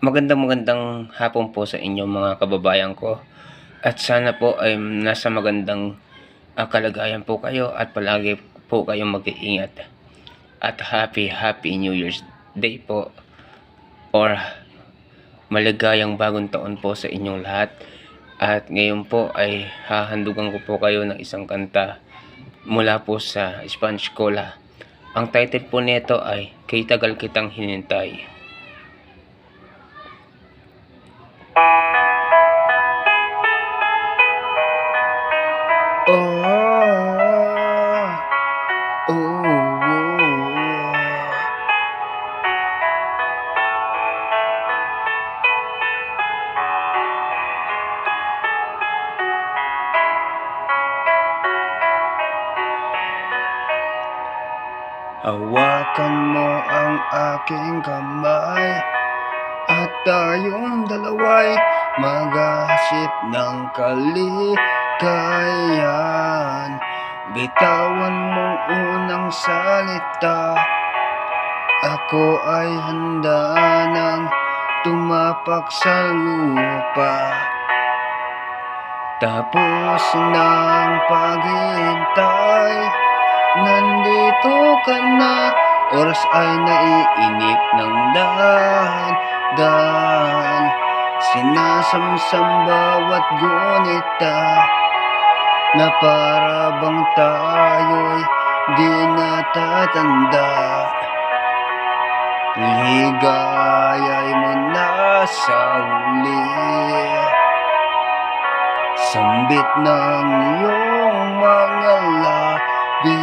Magandang hapon po sa inyo mga kababayan ko at sana po ay nasa magandang kalagayan po kayo at palagi po kayong mag-iingat at happy New Year's Day po or maligayang bagong taon po sa inyong lahat. At ngayon po ay hahandugan ko po kayo ng isang kanta mula po sa Spanish Cola. Ang title po nito ay Kay Tagal Kitang Hinintay. Hawakan mo ang aking kamay at tayong dalawa'y maghahanap ng kaligayahan. Bitawan mong unang salita, ako ay handa nang tumapak sa lupa. Tapos ng paghihintay, nandito ka na, oras ay naiinip ng dahan-dahan. Sinasamsam bawat gunita na para bang tayo'y di natatanda. Ligaya'y mo na sa huli, sambit ng iyong mga labi.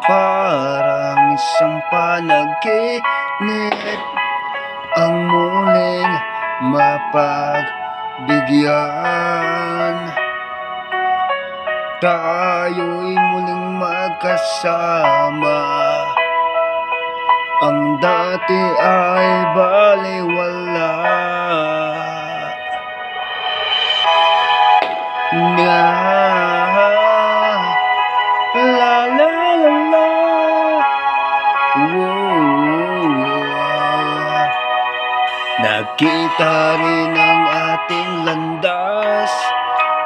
Parang isang panaginip ang muling mapagbigyan. Tayo'y muling magkasama, ang dati ay baliwala na. La la la la. Nakita rin ang ating landas,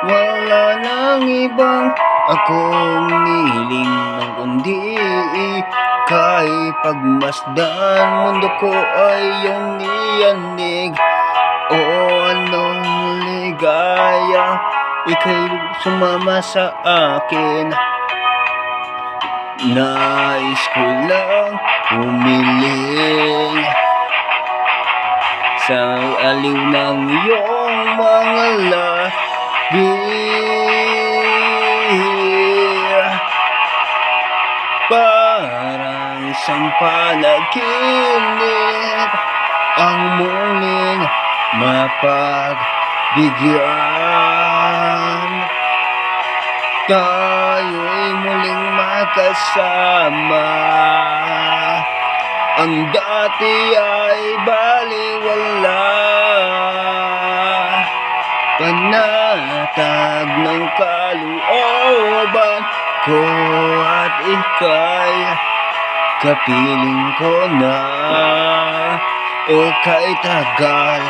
wala nang ibang akong nihiling ng kundi ika'y pagmasdan. Mundo ko ay iyong niyanig, o anong ligaya, ika'y sumama sa akin. Nais ko lang humiling sa aliw ng iyong mga labi. Parang isang panaginip ang muling mapagbigyan. Tayo'y muling magkasama, ang dati ay baliwala. Panatag ng kalooban ko at ika'y kapiling ko na, o kay tagal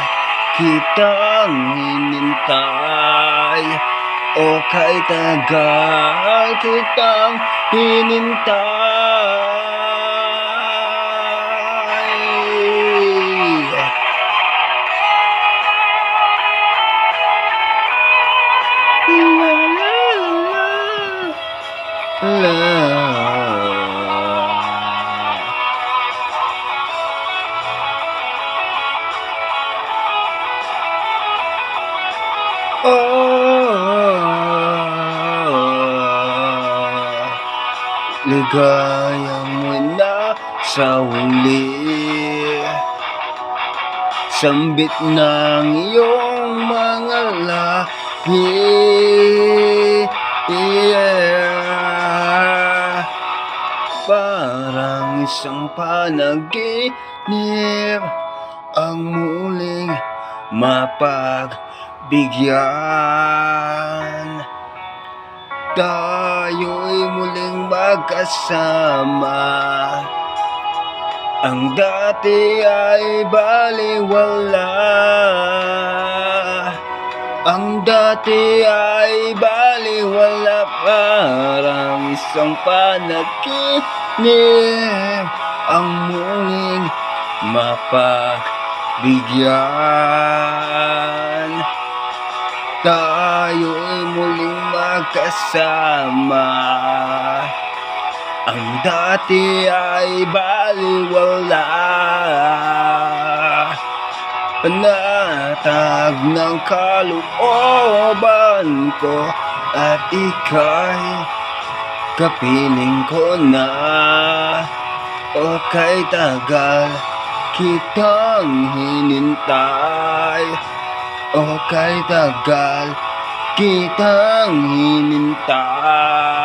kitang hinintay, o kay tagal kitang hinintay. La la ligaya mo na sa huli, sambit ng iyong mga labi. Parang isang panaginip ang muling mapagbigyan. Tayo'y muling magkasama, Ang dati ay baliwala. Ang dati ay baliwala, parang isang panaginip ang muling mapagbigyan. Tayo'y muling magkasama. Ang dati ay baliwala. Panatag ng kalooban ko at ika'y kapiling ko na. O kay tagal kitang hinintay. O kay tagal kitang hinintay.